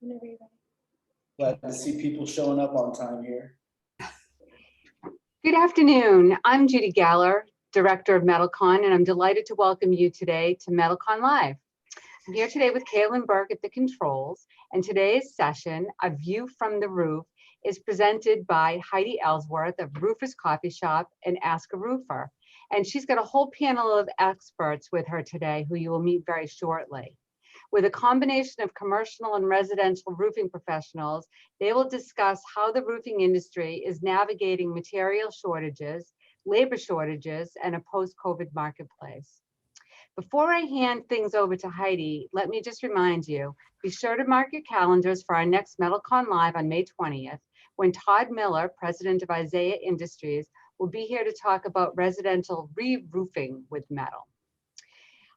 Whenever you're ready. Glad to see people showing up on time here. Good afternoon. I'm Judy Galler, Director of MetalCon, and I'm delighted to welcome you today to MetalCon Live. I'm here today with Kaylin Burke at the controls, and today's session, A View from the Roof, is presented by Heidi Ellsworth of RoofersCoffeeShop and Ask a Roofer. And she's got a whole panel of experts with her today who you will meet very shortly. With a combination of commercial and residential roofing professionals, they will discuss how the roofing industry is navigating material shortages, labor shortages, and a post-COVID marketplace. Before I hand things over to Heidi, let me just remind you, be sure to mark your calendars for our next MetalCon Live on May 20th, when Todd Miller, president of AIA Industries, will be here to talk about residential re-roofing with metal.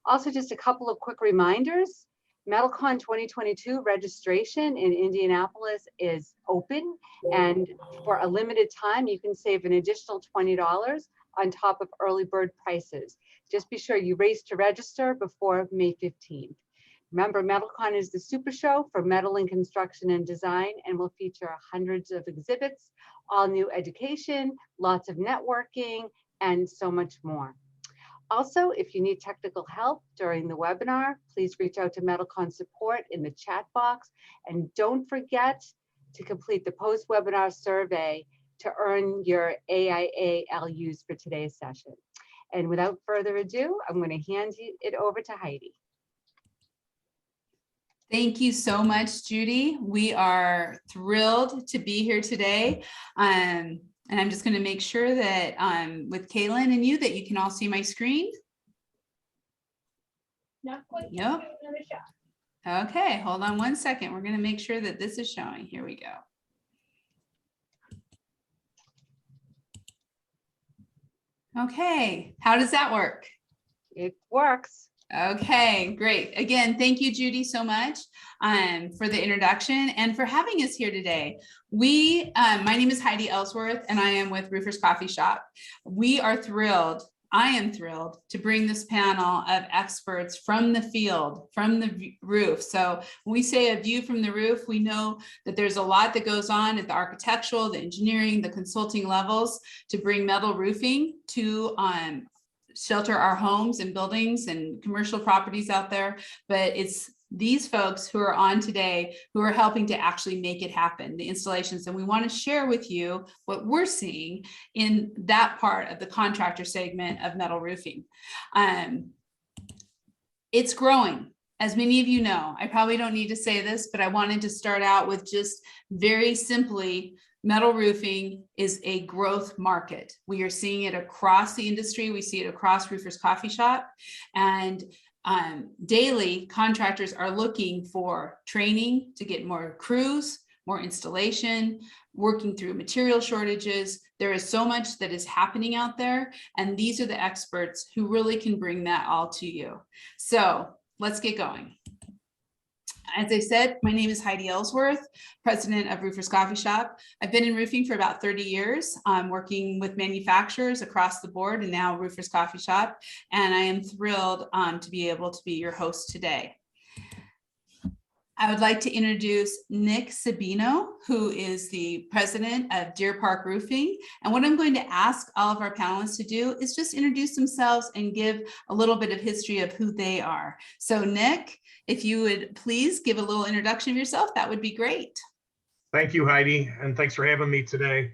Also, just a couple of quick reminders. MetalCon 2022 registration in Indianapolis is open, and for a limited time, you can save an additional $20 on top of early bird prices. Just be sure you race to register before May 15th. Remember, MetalCon is the super show for metal in construction and design, and will feature hundreds of exhibits, all new education, lots of networking, and so much more. Also, if you need technical help during the webinar, please reach out to MetalCon support in the chat box. And don't forget to complete the post-webinar survey to earn your AIA LUs for today's session. And without further ado, I'm going to hand it over to Heidi. Thank you so much, Judy. We are thrilled to be here today. And I'm just going to make sure that with Kaylin and you that you can all see my screen. Not quite. Yep. Another shot. Okay, hold on one second. We're going to make sure that this is showing. Here we go. Okay, how does that work? It works. Okay, great. Again, thank you, Judy, so much for the introduction and for having us here today. My name is Heidi Ellsworth, and I am with RoofersCoffeeShop. We are thrilled. I am thrilled to bring this panel of experts from the field, from the roof. So when we say a view from the roof, we know that there's a lot that goes on at the architectural, the engineering, the consulting levels to bring metal roofing to shelter our homes and buildings and commercial properties out there. But it's these folks who are on today who are helping to actually make it happen, the installations. And we want to share with you what we're seeing in that part of the contractor segment of metal roofing. It's growing. As many of you know, I probably don't need to say this, but I wanted to start out with just very simply, metal roofing is a growth market. We are seeing it across the industry. We see it across RoofersCoffeeShop, and daily contractors are looking for training to get more crews, more installation, working through material shortages. There is so much that is happening out there, and these are the experts who really can bring that all to you. So let's get going. As I said, my name is Heidi Ellsworth, president of RoofersCoffeeShop. I've been in roofing for about 30 years, working with manufacturers across the board, and now RoofersCoffeeShop. And I am thrilled to be able to be your host today. I would like to introduce Nick Sabino, who is the president of Deer Park Roofing. And what I'm going to ask all of our panelists to do is just introduce themselves and give a little bit of history of who they are. So Nick, if you would please give a little introduction of yourself, that would be great. Thank you, Heidi, and thanks for having me today.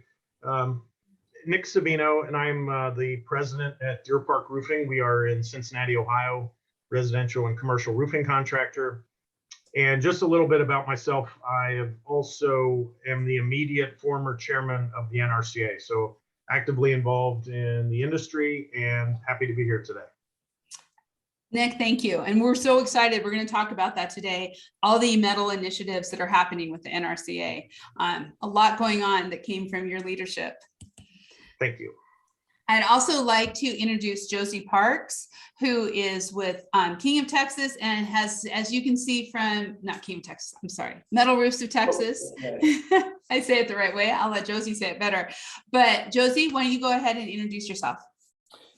Nick Sabino, and I'm the president at Deer Park Roofing. We are in Cincinnati, Ohio, residential and commercial roofing contractor. And just a little bit about myself, I also am the immediate former chairman of the Nrca, so actively involved in the industry and happy to be here today. Nick, thank you. And we're so excited. We're going to talk about that today. All the metal initiatives that are happening with the Nrca. A lot going on that came from your leadership. Thank you. I'd also like to introduce Josie Parks, who is with King of Texas and has, as you can see from, not King of Texas, I'm sorry, Metal Roofs of Texas. Oh, I say it the right way. I'll let Josie say it better. But Josie, why don't you go ahead and introduce yourself?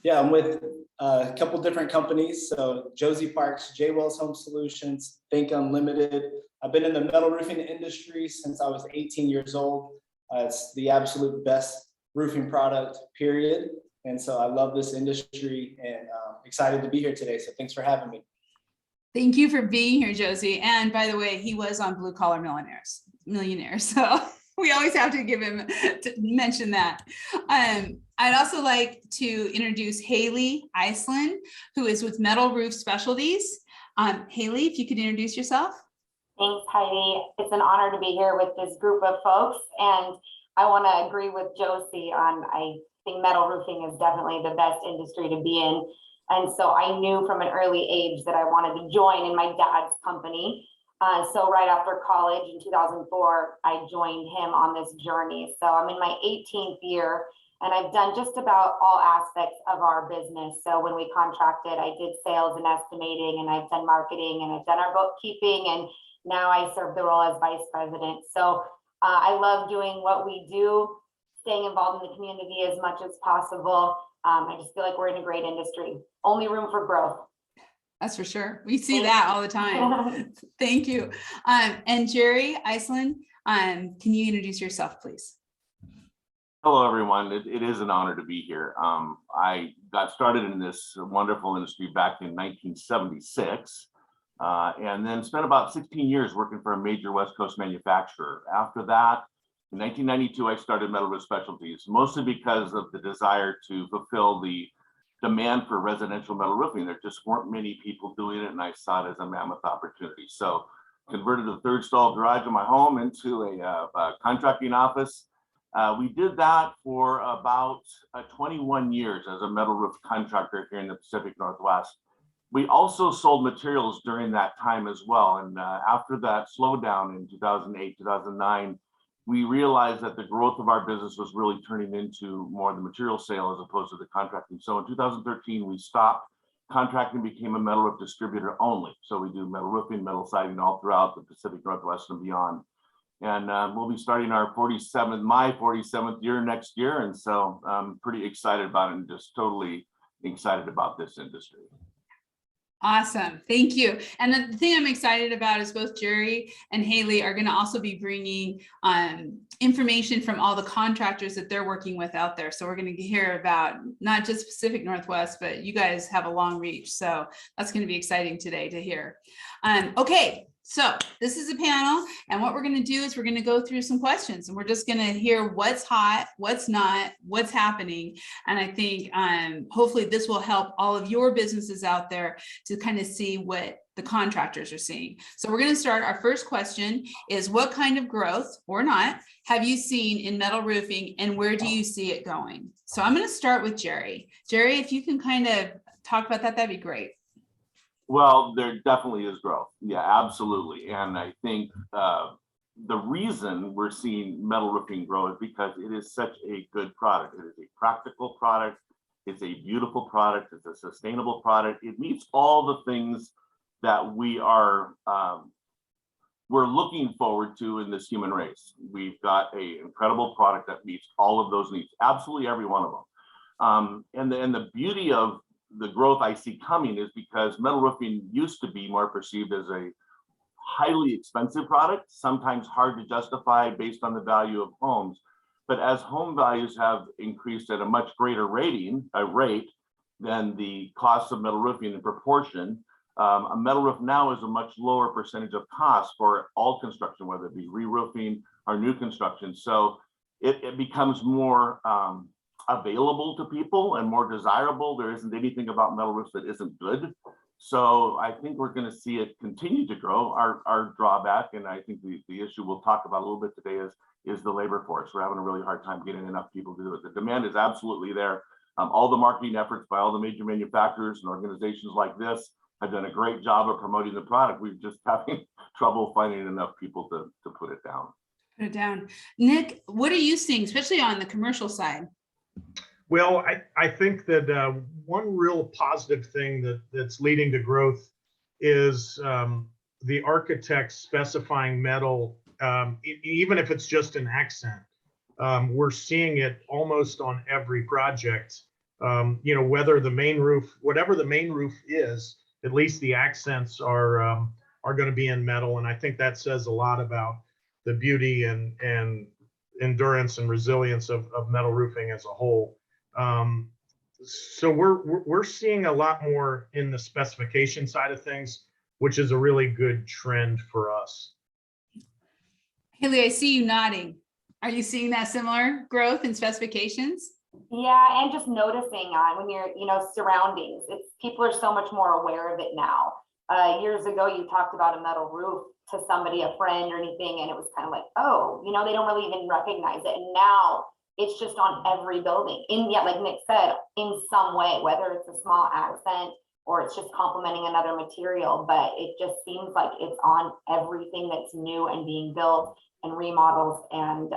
Yeah, I'm with a couple different companies. So Josie Parks, J Wells Home Solutions, Think Unlimited. I've been in the metal roofing industry since I was 18 years old. It's the absolute best roofing product, period. And so I love this industry and excited to be here today. So thanks for having me. Thank you for being here, Josie. And by the way, he was on Blue Collar Millionaires. So we always have to give him to mention that. I'd also like to introduce Haley Iceland, who is with Metal Roof Specialties. Haley, if you could introduce yourself. Thanks, Heidi. It's an honor to be here with this group of folks. And I want to agree with Josie on, I think metal roofing is definitely the best industry to be in. And so I knew from an early age that I wanted to join in my dad's company. So right after college in 2004, I joined him on this journey. So I'm in my 18th year and I've done just about all aspects of our business. So when we contracted, I did sales and estimating, and I've done marketing, and I've done our bookkeeping, and now I serve the role as vice president. So I love doing what we do, staying involved in the community as much as possible. I just feel like we're in a great industry. Only room for growth. That's for sure. We see that all the time. Thank you. And Jerry Iceland, can you introduce yourself, please? Hello, everyone. It is an honor to be here. I got started in this wonderful industry back in 1976, and then spent about 16 years working for a major West Coast manufacturer. After that, in 1992, I started Metal Roof Specialties, mostly because of the desire to fulfill the demand for residential metal roofing. There just weren't many people doing it, and I saw it as a mammoth opportunity. So converted the third stall garage in my home into a contracting office. We did that for about 21 years as a metal roof contractor here in the Pacific Northwest. We also sold materials during that time as well. And after that slowdown in 2008, 2009, we realized that the growth of our business was really turning into more the material sale as opposed to the contracting. So in 2013, we stopped contracting, became a metal roof distributor only. So we do metal roofing, metal siding all throughout the Pacific Northwest and beyond. And we'll be starting my 47th year next year. And so I'm pretty excited about it and just totally excited about this industry. Awesome. Thank you. And the thing I'm excited about is both Jerry and Haley are going to also be bringing information from all the contractors that they're working with out there. So we're going to hear about not just Pacific Northwest, but you guys have a long reach. So that's going to be exciting today to hear. Okay. So this is a panel, and what we're going to do is we're going to go through some questions, and we're just going to hear what's hot, what's not, what's happening. And I think hopefully this will help all of your businesses out there to kind of see what the contractors are seeing. So we're going to start. Our first question is, what kind of growth or not have you seen in metal roofing, and where do you see it going? So I'm going to start with Jerry. Jerry, if you can kind of talk about that, that'd be great. Well, there definitely is growth. Yeah, absolutely. And I think the reason we're seeing metal roofing grow is because it is such a good product. It is a practical product. It's a beautiful product. It's a sustainable product. It meets all the things that we're looking forward to in this human race. We've got an incredible product that meets all of those needs, absolutely every one of them. And the beauty of the growth I see coming is because metal roofing used to be more perceived as a highly expensive product, sometimes hard to justify based on the value of homes. But as home values have increased at a much greater rate than the cost of metal roofing in proportion, a metal roof now is a much lower percentage of cost for all construction, whether it be re-roofing or new construction. So it becomes more available to people and more desirable. There isn't anything about metal roofs that isn't good. So I think we're going to see it continue to grow. Our drawback, and I think the issue we'll talk about a little bit today, is the labor force. We're having a really hard time getting enough people to do it. The demand is absolutely there. All the marketing efforts by all the major manufacturers and organizations like this have done a great job of promoting the product. We're just having trouble finding enough people to put it down. Put it down. Nick, what are you seeing, especially on the commercial side? Well, I think that one real positive thing that's leading to growth is the architects specifying metal, even if it's just an accent. We're seeing it almost on every project. whether the main roof, whatever the main roof is, at least the accents are going to be in metal. And I think that says a lot about the beauty and endurance and resilience of metal roofing as a whole. So we're seeing a lot more in the specification side of things, which is a really good trend for us. Haley, I see you nodding. Are you seeing that similar growth in specifications? Yeah, and just noticing on when you're, surroundings, people are so much more aware of it now. Years ago, you talked about a metal roof to somebody, a friend or anything, and it was kind of like, oh, they don't really even recognize it. And now it's just on every building like Nick said, in some way, whether it's a small accent or it's just complementing another material, but it just seems like it's on everything that's new and being built and remodels. And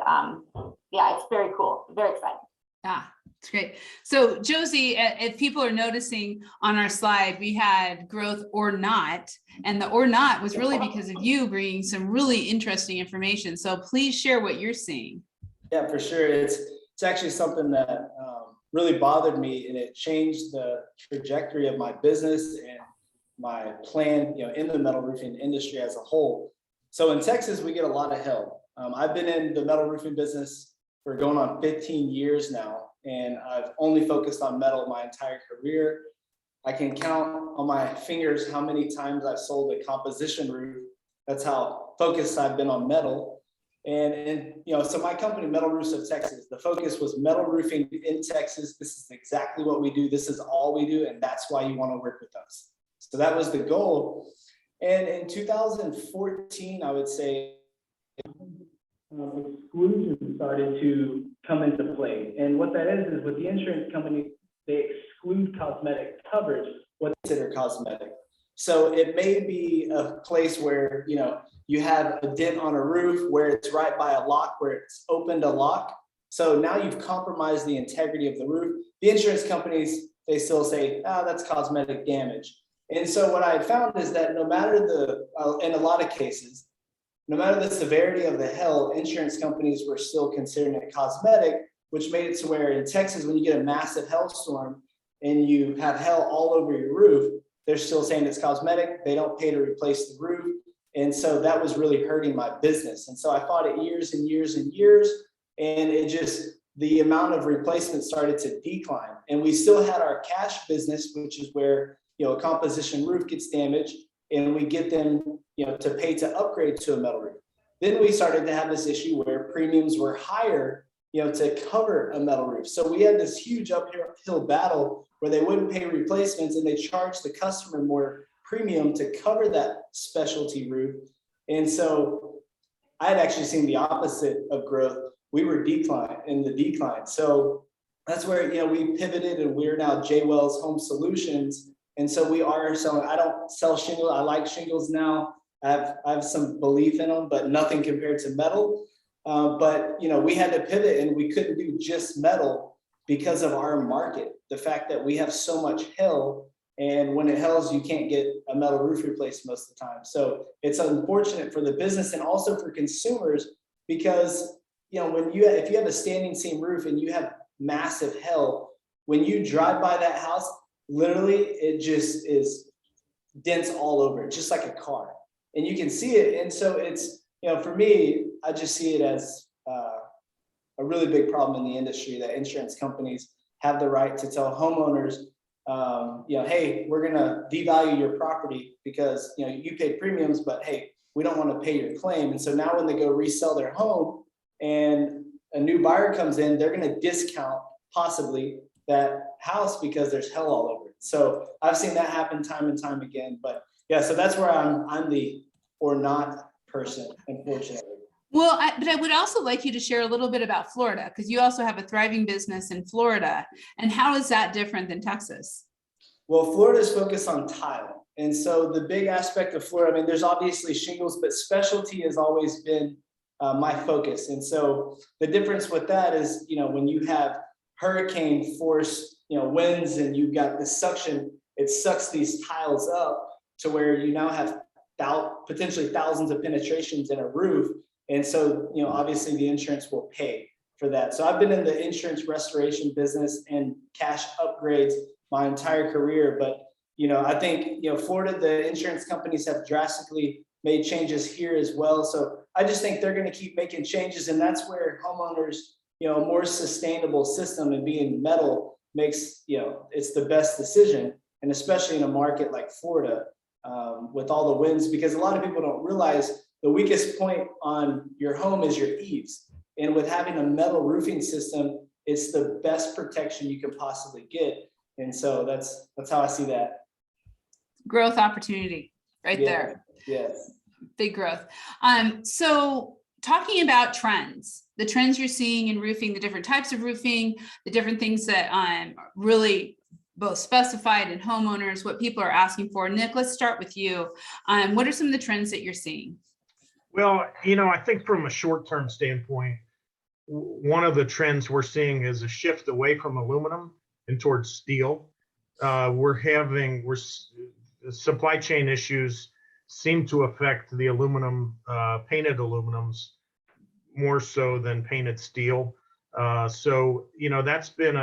yeah, it's very cool, very exciting. Ah, it's great. So Josie, if people are noticing on our slide, we had growth or not, and the or not was really because of you bringing some really interesting information. So please share what you're seeing. Yeah, for sure. It's actually something that really bothered me, and it changed the trajectory of my business and my plan, in the metal roofing industry as a whole. So in Texas, we get a lot of help. I've been in the metal roofing business for going on 15 years now, and I've only focused on metal my entire career. I can count on my fingers how many times I've sold a composition roof. That's how focused I've been on metal. And so my company, Metal Roofs of Texas, the focus was metal roofing in Texas. This is exactly what we do. This is all we do, and that's why you want to work with us. So that was the goal. And in 2014, I would say, exclusions started to come into play. And what that is with the insurance company, they exclude cosmetic coverage, what's considered cosmetic. So it may be a place where, you have a dent on a roof where it's right by a lock, where it's opened a lock. So now you've compromised the integrity of the roof. The insurance companies, they still say, that's cosmetic damage. And so what I found is that no matter in a lot of cases, no matter the severity of the hail, insurance companies were still considering it cosmetic, which made it to where in Texas, when you get a massive hailstorm and you have hail all over your roof, they're still saying it's cosmetic. They don't pay to replace the roof. And so that was really hurting my business. And so I fought it years and years and years. And the amount of replacement started to decline. And we still had our cash business, which is where, a composition roof gets damaged and we get them, to pay to upgrade to a metal roof. Then we started to have this issue where premiums were higher, to cover a metal roof. So we had this huge uphill battle where they wouldn't pay replacements and they charged the customer more premium to cover that specialty roof. And so I had actually seen the opposite of growth. We were in the decline. So that's where, we pivoted, and we're now J Wells Home Solutions. And so we are selling, I don't sell shingles. I like shingles now. I have some belief in them, but nothing compared to metal. But, we had to pivot, and we couldn't do just metal because of our market. The fact that we have so much hail, and when it hails, you can't get a metal roof replaced most of the time. So it's unfortunate for the business and also for consumers, because, if you have a standing seam roof and you have massive hail, when you drive by that house, literally it just is dents all over it, just like a car, and you can see it. And so it's, for me, I just see it as a really big problem in the industry, that insurance companies have the right to tell homeowners, hey, we're going to devalue your property because, you paid premiums, but hey, we don't want to pay your claim. And so now when they go resell their home and a new buyer comes in, they're going to discount possibly that house because there's hell all over it. So I've seen that happen time and time again. But yeah, so that's where I'm the or not person, unfortunately. Well, but I would also like you to share a little bit about Florida, because you also have a thriving business in Florida. And how is that different than Texas? Well, Florida is focused on tile. And so the big aspect of Florida, there's obviously shingles, but specialty has always been my focus. And so the difference with that is, when you have hurricane force, winds, and you've got the suction, it sucks these tiles up to where you now have potentially thousands of penetrations in a roof. And so, obviously the insurance will pay. for that. So I've been in the insurance restoration business and cash upgrades my entire career. But, I think, Florida, the insurance companies have drastically made changes here as well. So I just think they're going to keep making changes. And that's where homeowners, a more sustainable system and being metal makes, it's the best decision. And especially in a market like Florida, with all the winds, because a lot of people don't realize the weakest point on your home is your eaves. And with having a metal roofing system, it's the best protection you can possibly get. And so that's how I see that. Growth opportunity right there. Yes. Big growth. So talking about trends, the trends you're seeing in roofing, the different types of roofing, the different things that really both specified and homeowners, what people are asking for. Nick, let's start with you. What are some of the trends that you're seeing? Well, I think from a short-term standpoint, one of the trends we're seeing is a shift away from aluminum and towards steel. Supply chain issues seem to affect the aluminum, painted aluminums more so than painted steel. So that's been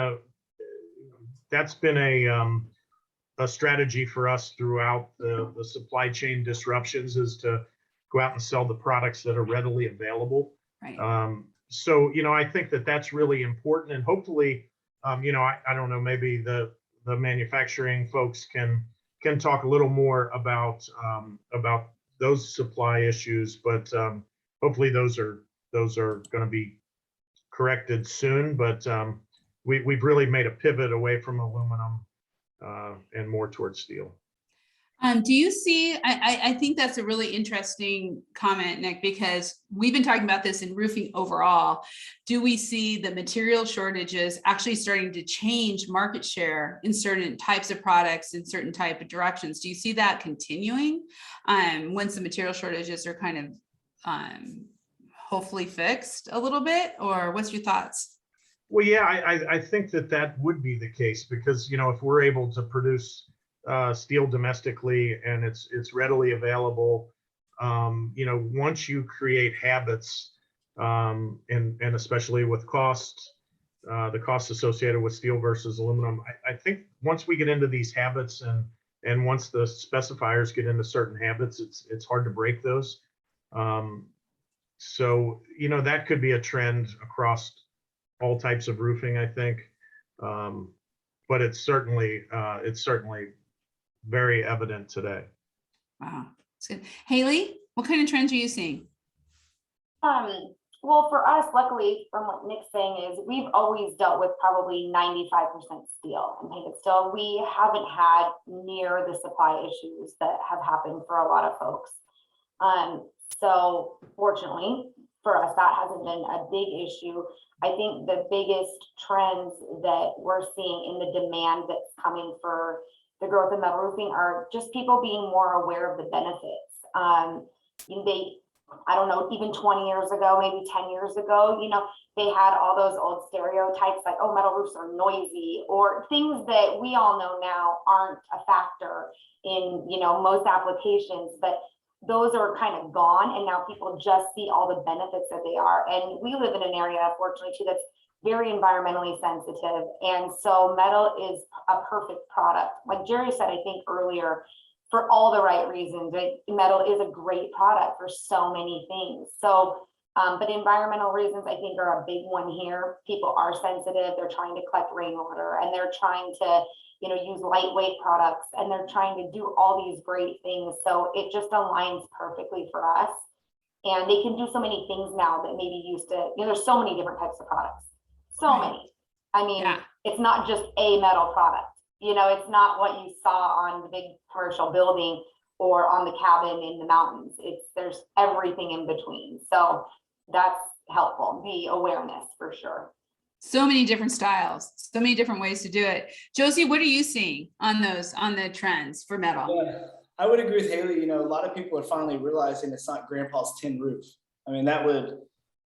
a strategy for us throughout the supply chain disruptions, is to go out and sell the products that are readily available. Right. So I think that's really important, and hopefully, I don't know, maybe the manufacturing folks can talk a little more about those supply issues, but hopefully those are going to be corrected soon. But we've really made a pivot away from aluminum and more towards steel. Do you see, I think that's a really interesting comment, Nick, because we've been talking about this in roofing overall. Do we see the material shortages actually starting to change market share in certain types of products, in certain type of directions? Do you see that continuing once the material shortages are kind of hopefully fixed a little bit? Or what's your thoughts? Well, yeah, I think that would be the case, because if we're able to produce steel domestically and it's readily available, once you create habits, and especially with costs, the costs associated with steel versus aluminum, I think once we get into these habits and once the specifiers get into certain habits, it's hard to break those. So that could be a trend across all types of roofing, I think, but it's certainly very evident today. Wow, that's good. Haley, what kind of trends are you seeing? Well, for us, luckily, from what Nick's saying, is we've always dealt with probably 95% steel and painted steel. We haven't had near the supply issues that have happened for a lot of folks. So fortunately for us, that hasn't been a big issue. I think the biggest trends that we're seeing in the demand that's coming for the growth of metal roofing are just people being more aware of the benefits. I don't know, even 20 years ago, maybe 10 years ago, they had all those old stereotypes like, oh, metal roofs are noisy, or things that we all know now aren't a factor in, most applications, but those are kind of gone. And now people just see all the benefits that they are. And we live in an area, fortunately, too, that's very environmentally sensitive. And so metal is a perfect product. Like Jerry said, I think earlier, for all the right reasons, metal is a great product for so many things. So, but environmental reasons, I think, are a big one here. People are sensitive. They're trying to collect rainwater, and they're trying to, use lightweight products, and they're trying to do all these great things. So it just aligns perfectly for us. And they can do so many things now that maybe used to, there's so many different types of products. So many. I mean, It's not just a metal product. It's not what you saw on the big commercial building or on the cabin in the mountains. There's everything in between. So that's helpful, the awareness for sure. So many different styles, so many different ways to do it. Josie, what are you seeing on the trends for metal? Yeah, I would agree with Haley. A lot of people are finally realizing it's not grandpa's tin roof. I mean, that would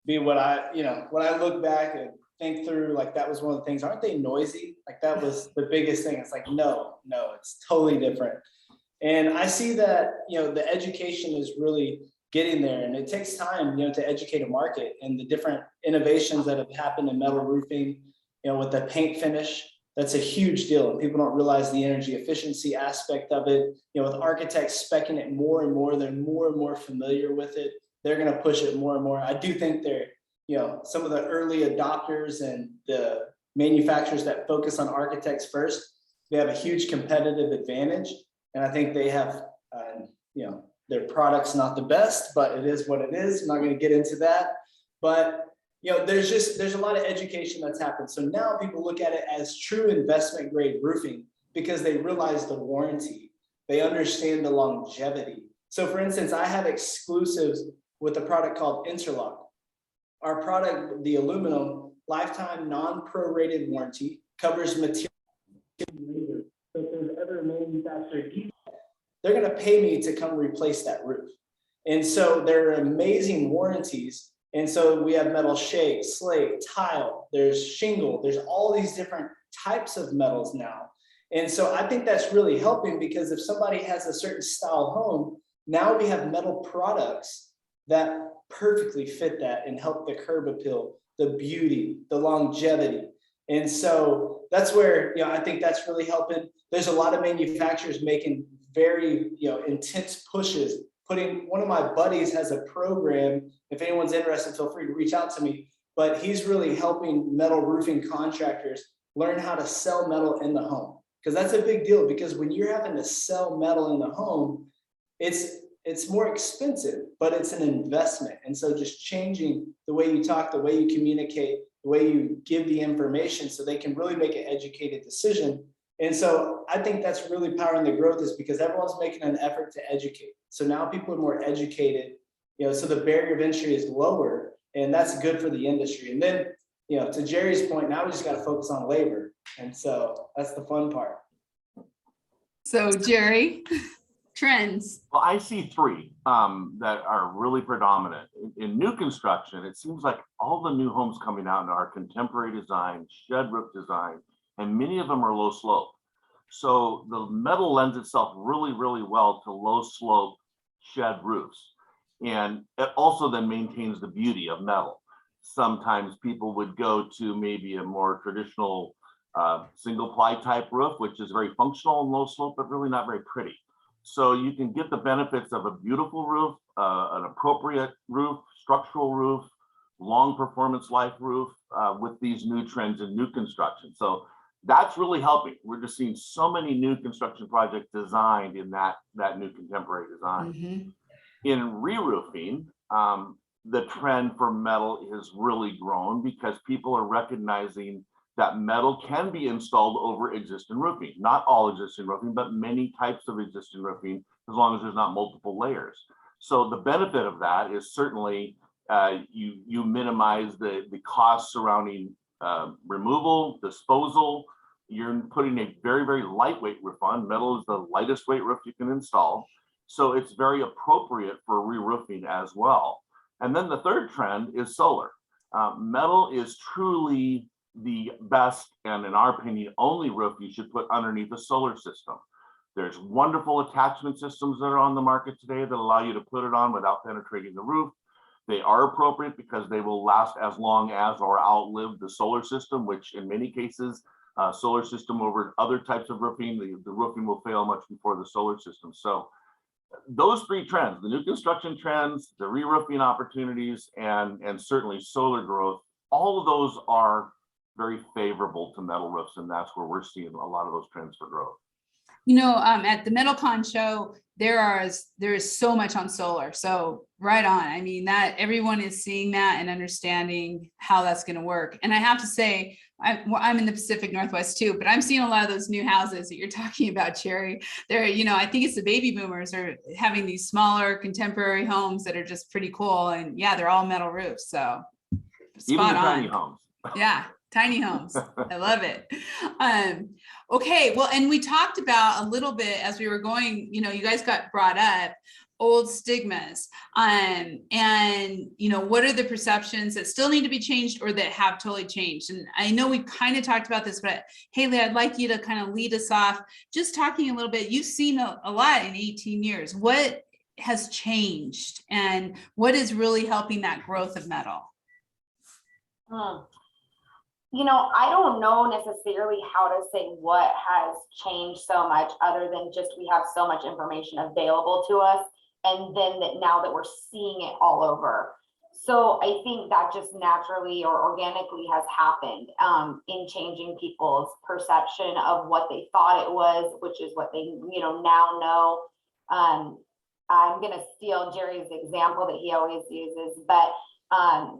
be what when I look back and think through, like, that was one of the things. Aren't they noisy? Like, that was the biggest thing. It's like, no, it's totally different. And I see that, the education is really getting there. And it takes time, to educate a market and the different innovations that have happened in metal roofing, with the paint finish. That's a huge deal. And people don't realize the energy efficiency aspect of it. With architects speccing it more and more, they're more and more familiar with it. They're going to push it more and more. I do think they're, some of the early adopters and the manufacturers that focus on architects first, they have a huge competitive advantage. And I think they have, their product's not the best, but it is what it is. I'm not going to get into that. But there's a lot of education that's happened. So now people look at it as true investment grade roofing because they realize the warranty. They understand the longevity. So for instance, I have exclusives with a product called Interlock. Our product, the aluminum lifetime non-prorated warranty, covers material. So if there's ever a manufacturer, they're going to pay me to come replace that roof. And so there are amazing warranties. And so we have metal shake, slate, tile, there's shingle, there's all these different types of metals now. And so I think that's really helping because if somebody has a certain style home, now we have metal products that perfectly fit that and help the curb appeal, the beauty, the longevity. And so that's where, I think that's really helping. There's a lot of manufacturers making very, intense pushes. One of my buddies has a program. If anyone's interested, feel free to reach out to me. But he's really helping metal roofing contractors learn how to sell metal in the home. Because that's a big deal. Because when you're having to sell metal in the home, it's more expensive, but it's an investment. And so just changing the way you talk, the way you communicate, the way you give the information so they can really make an educated decision. And so I think that's really powering the growth is because everyone's making an effort to educate. So now people are more educated, so the barrier of entry is lower and that's good for the industry. And then, to Jerry's point, now we just got to focus on labor. And so that's the fun part. So Jerry, trends. Well, I see three that are really predominant. In new construction, it seems like all the new homes coming out are contemporary design, shed roof design, and many of them are low slope. So the metal lends itself really, really well to low slope shed roofs. And it also then maintains the beauty of metal. Sometimes people would go to maybe a more traditional single ply type roof, which is very functional and low slope, but really not very pretty. So you can get the benefits of a beautiful roof, an appropriate roof, structural roof, long performance life roof with these new trends in new construction. So that's really helping. We're just seeing so many new construction projects designed in that new contemporary design. Mm-hmm. In re-roofing, the trend for metal has really grown because people are recognizing that metal can be installed over existing roofing. Not all existing roofing, but many types of existing roofing, as long as there's not multiple layers. So the benefit of that is certainly you minimize the costs surrounding removal, disposal. You're putting a very, very lightweight roof on. Metal is the lightest weight roof you can install. So it's very appropriate for re-roofing as well. And then the third trend is solar. Metal is truly the best, and in our opinion, only roof you should put underneath a solar system. There's wonderful attachment systems that are on the market today that allow you to put it on without penetrating the roof. They are appropriate because they will last as long as or outlive the solar system, which in many cases, solar system over other types of roofing, the roofing will fail much before the solar system. So those three trends, the new construction trends, the re-roofing opportunities, and certainly solar growth, all of those are very favorable to metal roofs, and that's where we're seeing a lot of those trends for growth. At the MetalCon show, there is so much on solar. So right on. I mean, that everyone is seeing that and understanding how that's going to work. And I have to say, I'm in the Pacific Northwest too, but I'm seeing a lot of those new houses that you're talking about, Cherry. They're, I think it's the baby boomers are having these smaller contemporary homes that are just pretty cool. And yeah, they're all metal roofs. So spot on. Tiny homes. Yeah. Tiny homes. I love it. Okay. Well, and we talked about a little bit as we were going, you guys got brought up old stigmas and, what are the perceptions that still need to be changed or that have totally changed? And I know we kind of talked about this, but Haley, I'd like you to kind of lead us off just talking a little bit. You've seen a lot in 18 years. What has changed and what is really helping that growth of metal? You know, I don't know necessarily how to say what has changed so much other than just we have so much information available to us. And then that now that we're seeing it all over. So I think that just naturally or organically has happened in changing people's perception of what they thought it was, which is what they, now know. I'm going to steal Jerry's example that he always uses, but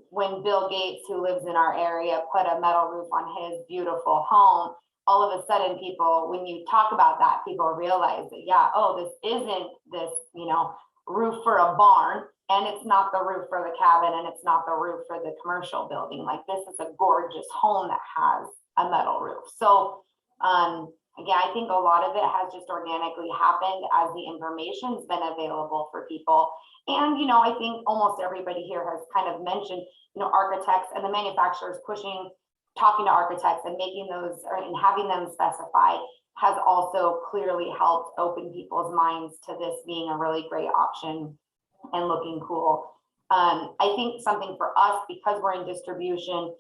when Bill Gates, who lives in our area, put a metal roof on his beautiful home, all of a sudden people, when you talk about that, people realize that, yeah, oh, this isn't this, roof for a barn, and it's not the roof for the cabin, and it's not the roof for the commercial building. Like, this is a gorgeous home that has a metal roof. So again, I think a lot of it has just organically happened as the information's been available for people. And, I think almost everybody here has kind of mentioned, architects and the manufacturers talking to architects and making those and having them specify has also clearly helped open people's minds to this being a really great option and looking cool. I think something for us, because we're in distribution,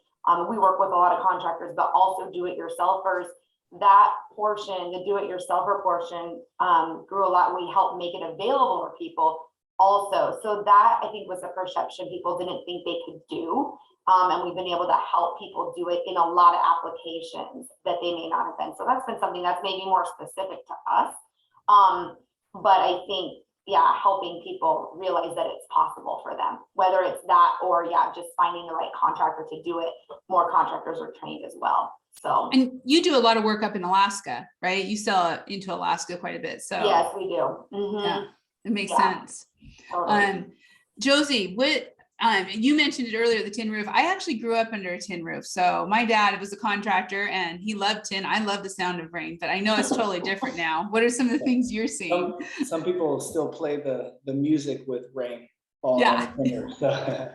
we work with a lot of contractors, but also do-it-yourselfers. That portion, the do-it-yourselfer portion, grew a lot. We helped make it available for people also. So that, I think, was a perception people didn't think they could do. And we've been able to help people do it in a lot of applications that they may not have been. So that's been something that's maybe more specific to us. But I think, yeah, helping people realize that it's possible for them, whether it's that or, yeah, just finding the right contractor to do it. More contractors are trained as well. So, and you do a lot of work up in Alaska, right? You sell into Alaska quite a bit. So yes, we do. Yeah, it makes sense. Totally. Josie, you mentioned it earlier, the tin roof. I actually grew up under a tin roof. So my dad was a contractor and he loved tin. I love the sound of rain, but I know it's totally different now. What are some of the things you're seeing? Some people still play the music with rain falling on the finger, so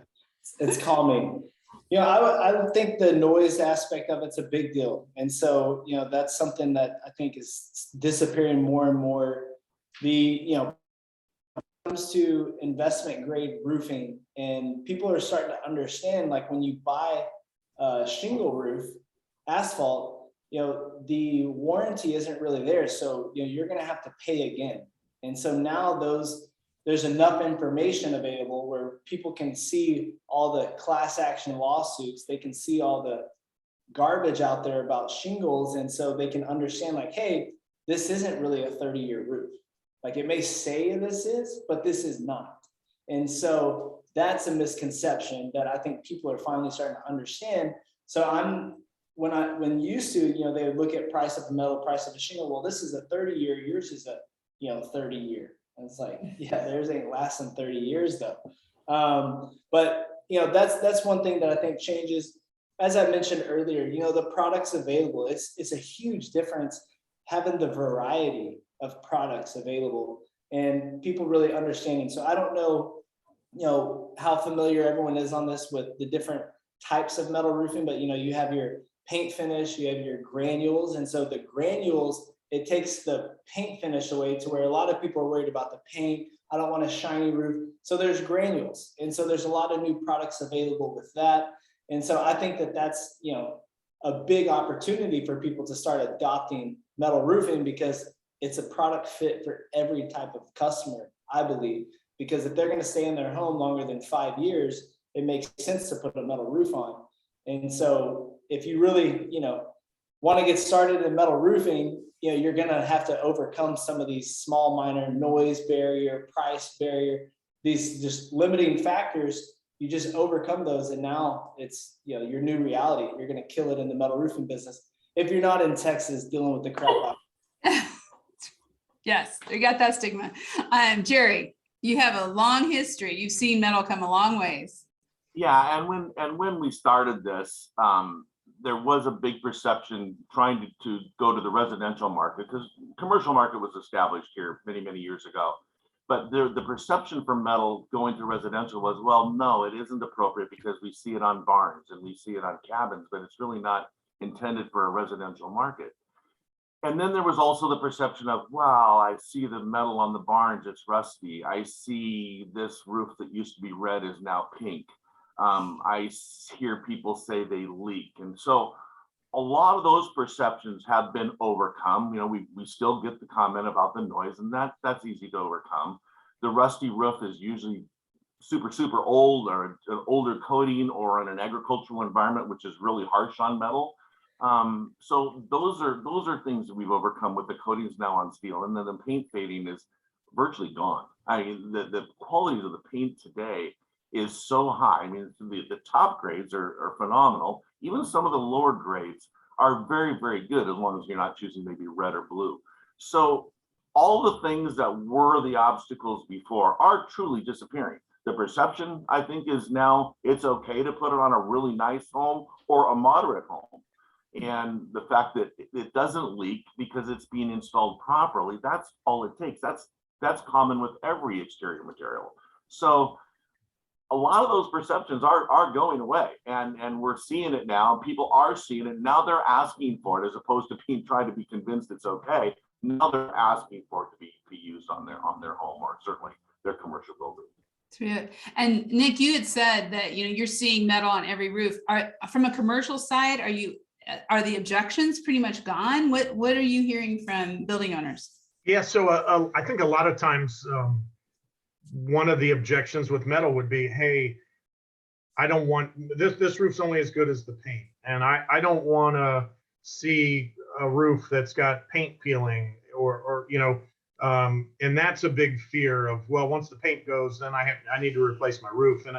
it's calming. I would think the noise aspect of it's a big deal. And so, that's something that I think is disappearing more and more. Comes to investment grade roofing, and people are starting to understand, like, when you buy a shingle roof, asphalt, the warranty isn't really there. So, you're going to have to pay again. And so now there's enough information available where people can see all the class action lawsuits. They can see all the garbage out there about shingles. And so they can understand, like, hey, this isn't really a 30-year roof. Like, it may say this is, but this is not. And so that's a misconception that I think people are finally starting to understand. So when used to, they would look at price of the metal, price of the shingle. Well, this is a 30-year, yours is a 30-year. And it's like, yeah, theirs ain't lasting 30 years though. But that's one thing that I think changes. As I mentioned earlier, the products available, it's a huge difference having the variety of products available and people really understanding. So I don't know, how familiar everyone is on this with the different types of metal roofing, but you have your paint finish, you have your granules. And so the granules, it takes the paint finish away to where a lot of people are worried about the paint. I don't want a shiny roof. So there's granules. And so there's a lot of new products available with that. And so I think that that's, a big opportunity for people to start adopting metal roofing, because it's a product fit for every type of customer, I believe, because if they're going to stay in their home longer than 5 years, it makes sense to put a metal roof on. And so if you really, want to get started in metal roofing, you're going to have to overcome some of these small, minor noise barrier, price barrier, these just limiting factors. You just overcome those. And now it's, your new reality. You're going to kill it in the metal roofing business. If you're not in Texas dealing with the crap out. Yes, we got that stigma. Jerry, you have a long history. You've seen metal come a long ways. Yeah, and when we started this, there was a big perception trying to go to the residential market, because commercial market was established here many, many years ago. But the perception for metal going to residential was, well, no, it isn't appropriate because we see it on barns and we see it on cabins, but it's really not intended for a residential market. And then there was also the perception of, wow, I see the metal on the barns, it's rusty. I see this roof that used to be red is now pink. Hear people say they leak. And so a lot of those perceptions have been overcome. You know, we still get the comment about the noise, and that's easy to overcome. The rusty roof is usually super old, or an older coating, or in an agricultural environment, which is really harsh on metal. So those are things that we've overcome with the coatings now on steel. And then the paint fading is virtually gone. I mean, the qualities of the paint today is so high. I mean, the top grades are phenomenal. Even some of the lower grades are very good, as long as you're not choosing maybe red or blue. So all the things that were the obstacles before are truly disappearing. The perception, I think, is now it's okay to put it on a really nice home or a moderate home. And the fact that it doesn't leak because it's being installed properly, that's all it takes. That's common with every exterior material. So a lot of those perceptions are going away, and we're seeing it now. People are seeing it now. They're asking for it, as opposed to trying to be convinced it's okay. Now they're asking for it to be used on their home, or certainly their commercial building. And Nick, you had said that you're seeing metal on every roof. From a commercial side, are the objections pretty much gone? What are you hearing from building owners? Yeah, so I think a lot of times one of the objections with metal would be, hey, I don't want this roof's only as good as the paint, and I don't want to see a roof that's got paint peeling, or and that's a big fear of, well, once the paint goes, then I need to replace my roof. And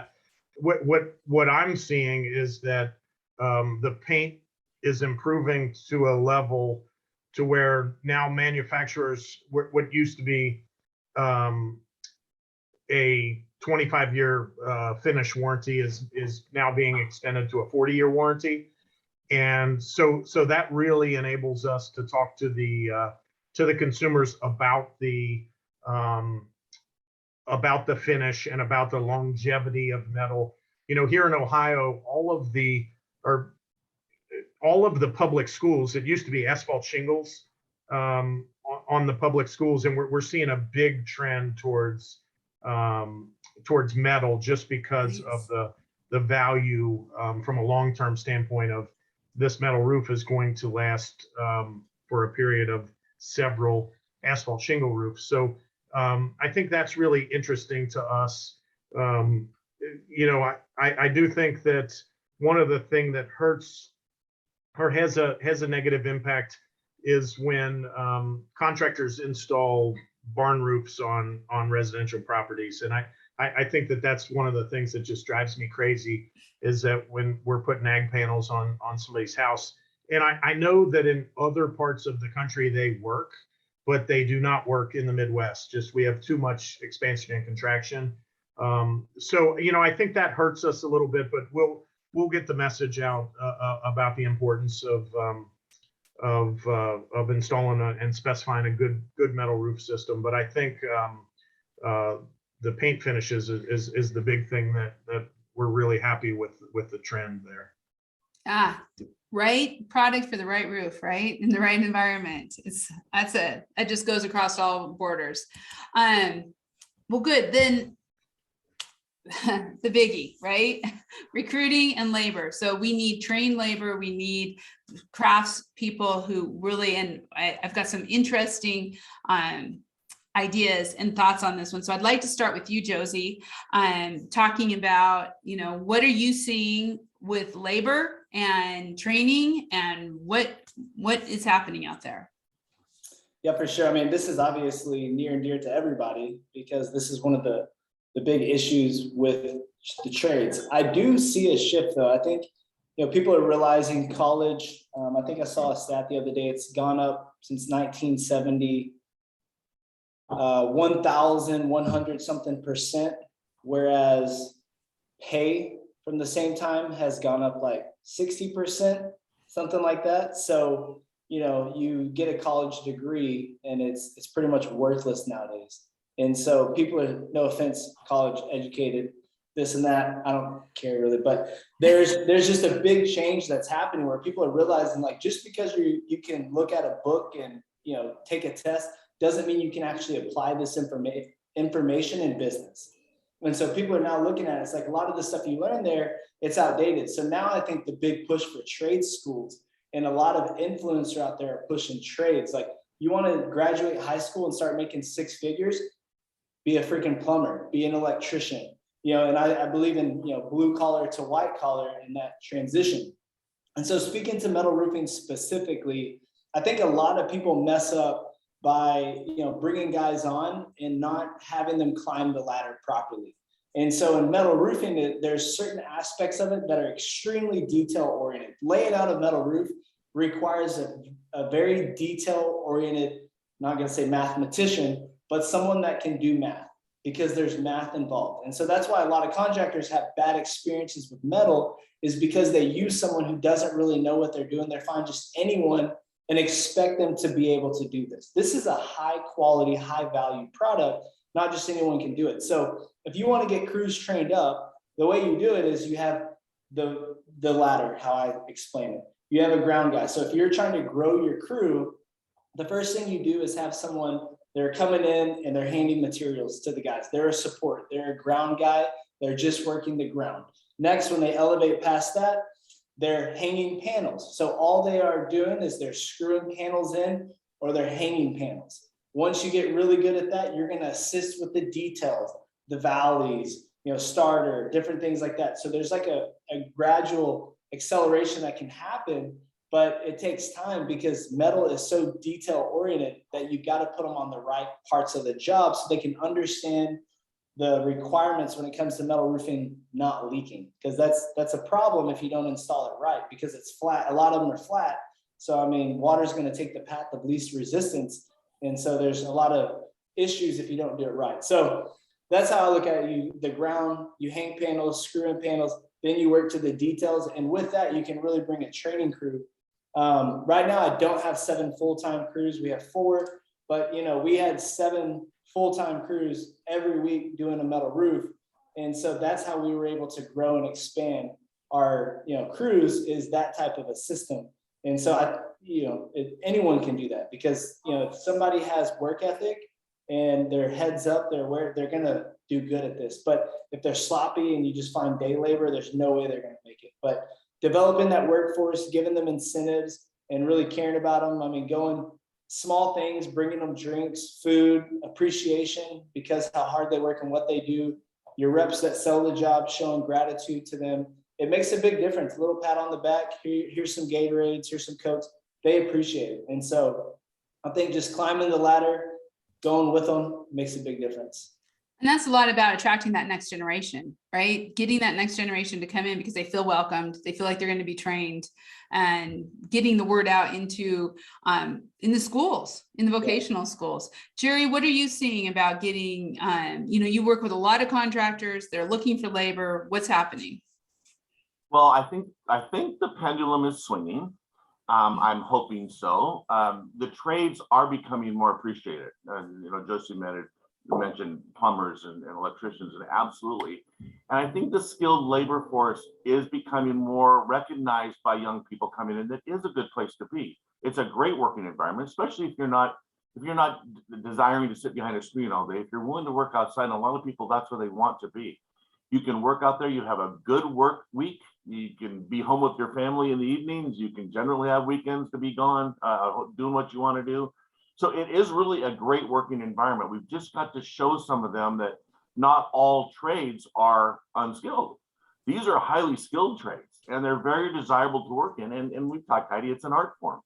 what I'm seeing is that the paint is improving to a level to where now manufacturers, what used to be a 25-year finish warranty is now being extended to a 40-year warranty. And so that really enables us to talk to the consumers about the finish and about the longevity of metal. Here in Ohio, all of the public schools, it used to be asphalt shingles on the public schools, and we're seeing a big trend towards metal, just because of the value from a long-term standpoint of this metal roof is going to last for a period of several asphalt shingle roofs. So I think that's really interesting to us. I do think that one of the things that hurts or has a negative impact is when contractors install barn roofs on residential properties. And I think that that's one of the things that just drives me crazy, is that when we're putting ag panels on somebody's house, and I know that in other parts of the country they work, but they do not work in the Midwest. Just we have too much expansion and contraction. So I think that hurts us a little bit, but we'll get the message out about the importance of installing and specifying a good metal roof system. But I think the paint finishes is the big thing that we're really happy with the trend there. Right product for the right roof, right? In the right environment. That's it. It just goes across all borders. Well, good. Then the biggie, right? Recruiting and labor. So we need trained labor. We need crafts people who really, and I've got some interesting ideas and thoughts on this one. So I'd like to start with you, Josie, talking about, what are you seeing with labor and training, and what is happening out there? Yeah, for sure. I mean, this is obviously near and dear to everybody, because this is one of the big issues with the trades. I do see a shift, though. I think people are realizing college. I think I saw a stat the other day. It's gone up since 1970, 1,100 something %, whereas pay from the same time has gone up like 60%, something like that. So you get a college degree and it's pretty much worthless nowadays. And so people are, no offense, college educated, this and that. I don't care really, but there's just a big change that's happening where people are realizing, like, just because you can look at a book and, you know, take a test doesn't mean you can actually apply this information in business. And so people are now looking at it, it's like a lot of the stuff you learn there, it's outdated. So now I think the big push for trade schools and a lot of influencers out there are pushing trades. Like, you want to graduate high school and start making 6 figures, be a freaking plumber, be an electrician, you know, and I believe in, you know, blue collar to white collar and that transition. And so speaking to metal roofing specifically, I think a lot of people mess up by, you know, bringing guys on and not having them climb the ladder properly. And so in metal roofing, there's certain aspects of it that are extremely detail oriented. Laying out a metal roof requires a very detail oriented, not going to say mathematician, but someone that can do math, because there's math involved. And so that's why a lot of contractors have bad experiences with metal, is because they use someone who doesn't really know what they're doing. They find just anyone and expect them to be able to do this. This is a high quality, high value product. Not just anyone can do it. So if you want to get crews trained up, the way you do it is you have the ladder, how I explain it. You have a ground guy. So if you're trying to grow your crew, the first thing you do is have someone, they're coming in and they're handing materials to the guys. They're a support, they're a ground guy. They're just working the ground. Next, when they elevate past that, they're hanging panels. So all they are doing is they're screwing panels in, or they're hanging panels. Once you get really good at that, you're going to assist with the details, the valleys, you know, starter, different things like that. So there's like a gradual acceleration that can happen, but it takes time because metal is so detail oriented that you got to put them on the right parts of the job so they can understand the requirements when it comes to metal roofing not leaking, because that's a problem if you don't install it right, because it's flat. A lot of them are flat. So, I mean, water's going to take the path of least resistance. And so there's a lot of issues if you don't do it right. So that's how I look at it. The ground, you hang panels, screw in panels, then you work to the details. And with that, you can really bring a training crew. Right now, I don't have 7 full-time crews. We have 4, but you know, we had 7 full-time crews every week doing a metal roof. And so that's how we were able to grow and expand our, you know, crews, is that type of a system. And so anyone can do that, because, you know, if somebody has work ethic and their heads up, they're going to do good at this. But if they're sloppy and you just find day labor, there's no way they're going to make it. But developing that workforce, giving them incentives and really caring about them. I mean, going small things, bringing them drinks, food, appreciation, because how hard they work and what they do. Your reps that sell the job, showing gratitude to them. It makes a big difference. A little pat on the back. Here's some Gatorades, here's some Cokes. They appreciate it. And so I think just climbing the ladder, going with them, makes a big difference. And that's a lot about attracting that next generation, right? Getting that next generation to come in because they feel welcomed. They feel like they're going to be trained, and getting the word out into in the schools, in the vocational schools. Jerry, what are you seeing about getting, you work with a lot of contractors. They're looking for labor. What's happening? Well, I think the pendulum is swinging. I'm hoping so. The trades are becoming more appreciated. Josie mentioned plumbers and electricians, and absolutely. And I think the skilled labor force is becoming more recognized by young people coming in. That is a good place to be. It's a great working environment, especially if you're not desiring to sit behind a screen all day. If you're willing to work outside, and a lot of people, that's where they want to be. You can work out there. You have a good work week. You can be home with your family in the evenings. You can generally have weekends to be gone, doing what you want to do. So it is really a great working environment. We've just got to show some of them that not all trades are unskilled. These are highly skilled trades, and they're very desirable to work in. And we've talked, Heidi, it's an art form.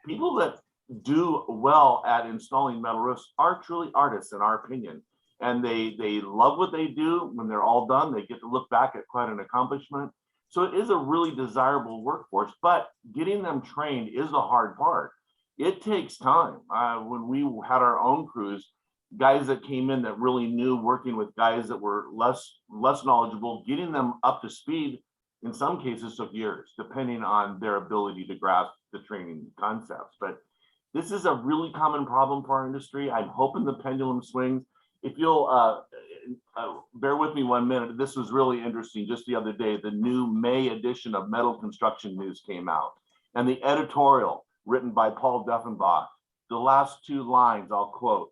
People that do well at installing metal roofs are truly artists, in our opinion. And they love what they do. When they're all done, they get to look back at quite an accomplishment. So it is a really desirable workforce, but getting them trained is the hard part. It takes time. When we had our own crews, guys that came in that really knew, working with guys that were less knowledgeable, getting them up to speed in some cases took years, depending on their ability to grasp the training concepts. But this is a really common problem for our industry. I'm hoping the pendulum swings. If you'll bear with me 1 minute. This was really interesting. Just the other day, the new May edition of Metal Construction News came out, and the editorial written by Paul Duffenbach, the last 2 lines, I'll quote: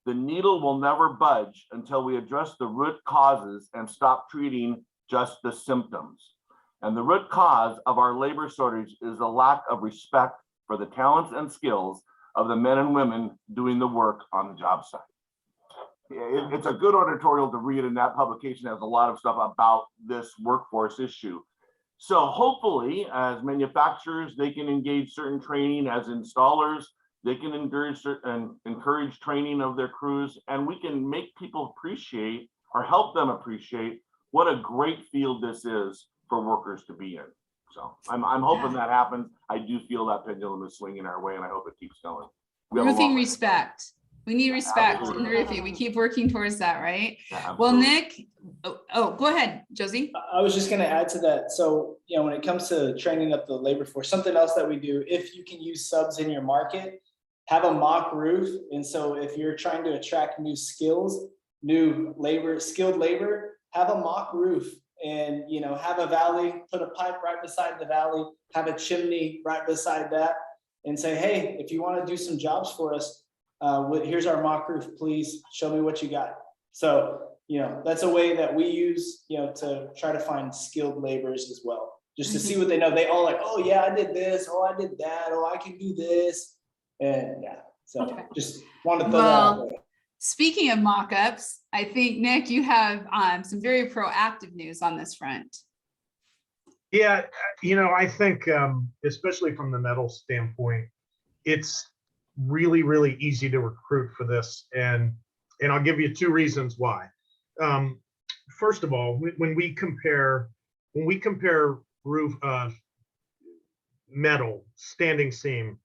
"The needle will never budge until we address the root causes and stop treating just the symptoms. And the root cause of our labor shortage is a lack of respect for the talents and skills of the men and women doing the work on the job site." It's a good editorial to read, and that publication has a lot of stuff about this workforce issue. So hopefully, as manufacturers, they can engage certain training. As installers, they can encourage training of their crews, and we can make people appreciate or help them appreciate what a great field this is for workers to be in. So I'm hoping that happens. I do feel that pendulum is swinging our way, and I hope it keeps going. We have a Roofing long way. respect. We need respect in Absolutely. roofing. We keep working towards that, right? Yeah, Well, absolutely. Nick, go ahead, Josie. I was just going to add to that. So, when it comes to training up the labor force, something else that we do, if you can use subs in your market, have a mock roof. And so if you're trying to attract new skills, new labor, skilled labor, have a mock roof and, have a valley, put a pipe right beside the valley, have a chimney right beside that and say, hey, if you want to do some jobs for us, here's our mock roof, please show me what you got. So, that's a way that we use, to try to find skilled laborers as well, just to see what they know. They all like, oh yeah, I did this. Oh, I did that. Oh, I can do this. And yeah, so Okay. just want to throw that out there. Speaking of mock-ups, I think, Nick, you have some very proactive news on this front. Yeah, I think, especially from the metal standpoint, it's really, really easy to recruit for this. And I'll give you 2 reasons why. First of all, when we compare roof metal standing seam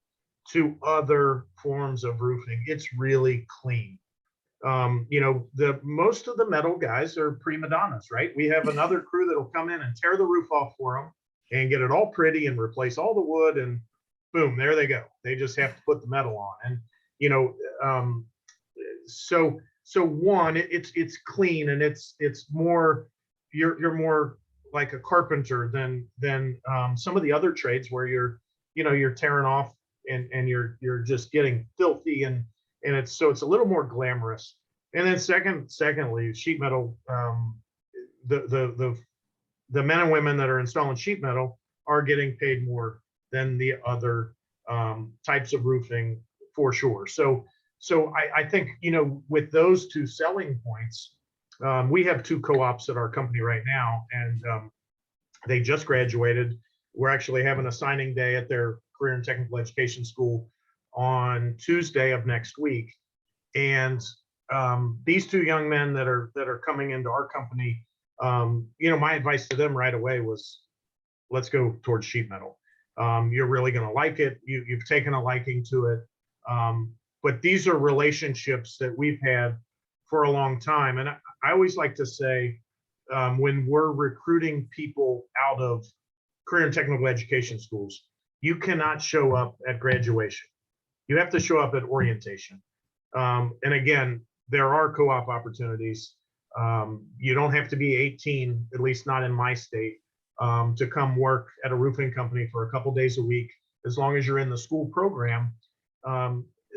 to other forms of roofing, it's really clean. The most of the metal guys are prima donnas, right? We have another crew that'll come in and tear the roof off for them and get it all pretty and replace all the wood, and boom, there they go. They just have to put the metal on. And so one, it's clean, and it's more, you're more like a carpenter than some of the other trades where you're tearing off and you're just getting filthy, and it's a little more glamorous. And then secondly, sheet metal, the men and women that are installing sheet metal are getting paid more than the other types of roofing, for sure. So I think, with those 2 selling points, we have 2 co-ops at our company right now, and they just graduated. We're actually having a signing day at their career and technical education school on Tuesday of next week. And these 2 young men that are coming into our company, my advice to them right away was, let's go towards sheet metal. You're really going to like it. You've taken a liking to it. But these are relationships that we've had for a long time. And I always like to say, when we're recruiting people out of career and technical education schools, you cannot show up at graduation. You have to show up at orientation. And again, there are co-op opportunities. You don't have to be 18, at least not in my state, to come work at a roofing company for a couple days a week, as long as you're in the school program.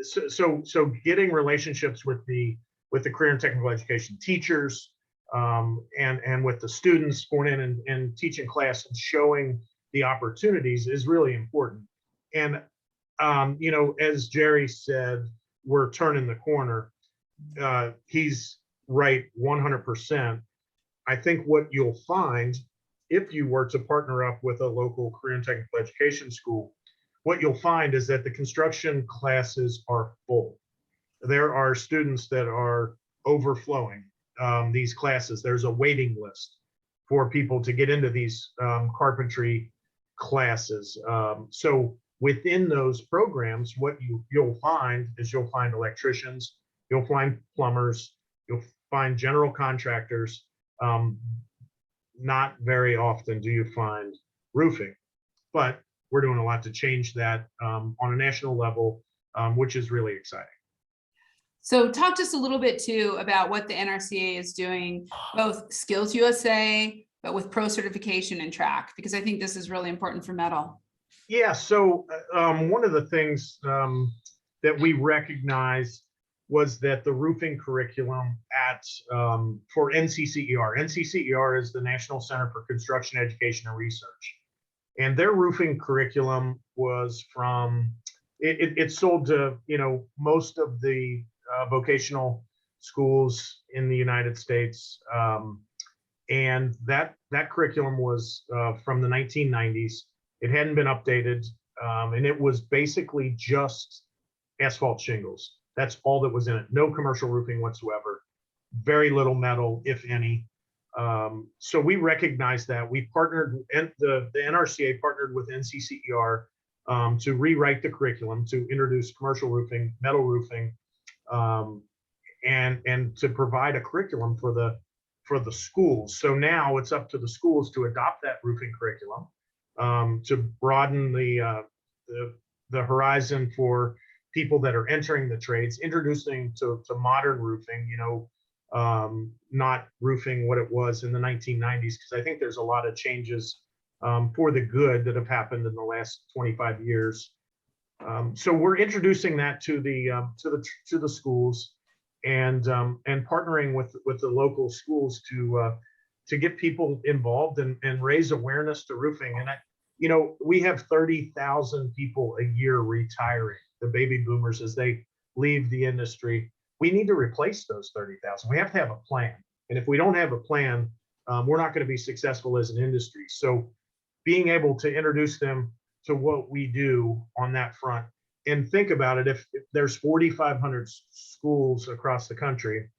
So getting relationships with the career and technical education teachers, and with the students going in and teaching class and showing the opportunities is really important. And as Jerry said, we're turning the corner. He's right 100%. I think what you'll find, if you were to partner up with a local career and technical education school, what you'll find is that the construction classes are full. There are students that are overflowing these classes. There's a waiting list for people to get into these carpentry classes. So within those programs, what you'll find is you'll find electricians, you'll find plumbers, you'll find general contractors. Not very often do you find roofing, but we're doing a lot to change that on a national level, which is really exciting. So talk to us a little bit too about what the NRCA is doing, both Skills USA, but with pro certification and track, because I think this is really important for metal. Yeah, so one of the things that we recognized was that the roofing curriculum for NCCER. NCCER is the National Center for Construction Education and Research. And their roofing curriculum was it sold to, most of the vocational schools in the United States. And that curriculum was from the 1990s. It hadn't been updated, and it was basically just asphalt shingles. That's all that was in it. No commercial roofing whatsoever. Very little metal, if any. So we recognized that. We partnered, and the NRCA partnered with NCCER to rewrite the curriculum, to introduce commercial roofing, metal roofing, and to provide a curriculum for the schools. So now it's up to the schools to adopt that roofing curriculum, to broaden the horizon for people that are entering the trades, introducing to modern roofing, not roofing what it was in the 1990s, because I think there's a lot of changes for the good that have happened in the last 25 years. So we're introducing that to the schools, and partnering with the local schools to get people involved and raise awareness to roofing. And we have 30,000 people a year retiring, the baby boomers, as they leave the industry. We need to replace those 30,000. We have to have a plan. And if we don't have a plan, we're not going to be successful as an industry. So being able to introduce them to what we do on that front, and think about it, if there's 4,500 schools across the country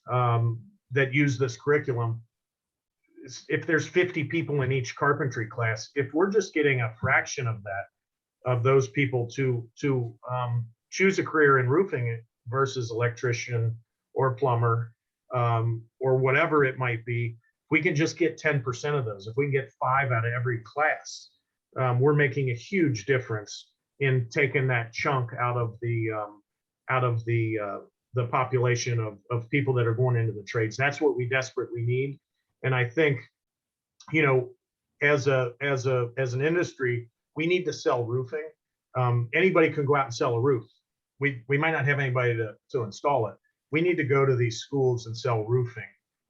that use this curriculum, if there's 50 people in each carpentry class, if we're just getting a fraction of that, of those people to choose a career in roofing versus electrician or plumber or whatever it might be, we can just get 10% of those. If we can get 5 out of every class, we're making a huge difference in taking that chunk out of the population of people that are going into the trades. That's what we desperately need. And I think, as an industry, we need to sell roofing. Anybody can go out and sell a roof. We might not have anybody to install it. We need to go to these schools and sell roofing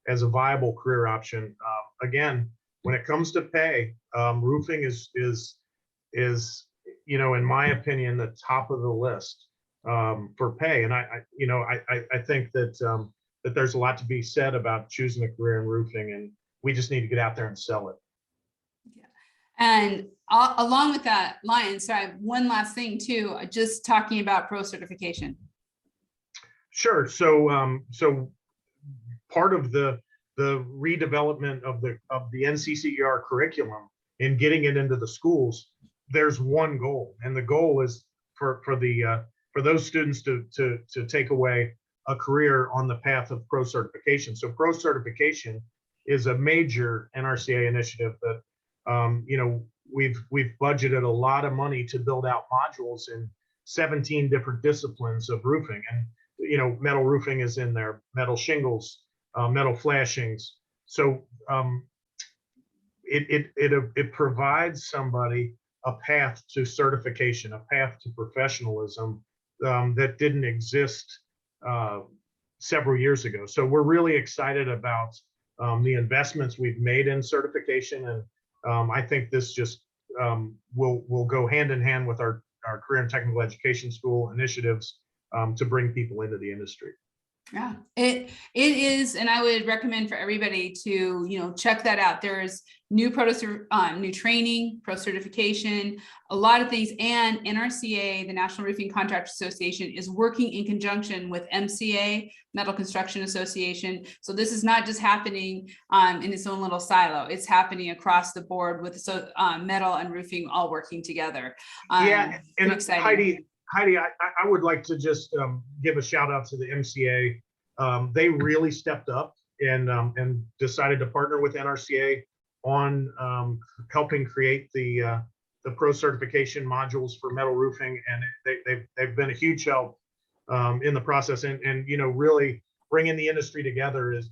as a viable career option. Again, when it comes to pay, roofing is in my opinion, the top of the list for pay. And I think that there's a lot to be said about choosing a career in roofing, and we just need to get out there and sell it. Yeah. And along with that line, so I have one last thing too, just talking about pro certification. Sure. So part of the redevelopment of the NCCER curriculum and getting it into the schools, there's one goal, and the goal is for those students to take away a career on the path of pro certification. So pro certification is a major NRCA initiative that we've budgeted a lot of money to build out modules in 17 different disciplines of roofing, and metal roofing is in there, metal shingles, metal flashings. So it provides somebody a path to certification, a path to professionalism that didn't exist several years ago. So we're really excited about the investments we've made in certification, and I think this just will go hand in hand with our career and technical education school initiatives to bring people into the industry. Yeah, it is, and I would recommend for everybody to check that out. There's new new training, pro certification, a lot of things, and NRCA, the National Roofing Contractors Association, is working in conjunction with MCA, Metal Construction Association. So this is not just happening in its own little silo; it's happening across the board with metal and roofing all working together. Yeah, and exciting. Heidi, I would like to just give a shout out to the MCA. They really stepped up and decided to partner with NRCA on helping create the pro certification modules for metal roofing, and they've been a huge help in the process, and you know, really bringing the industry together is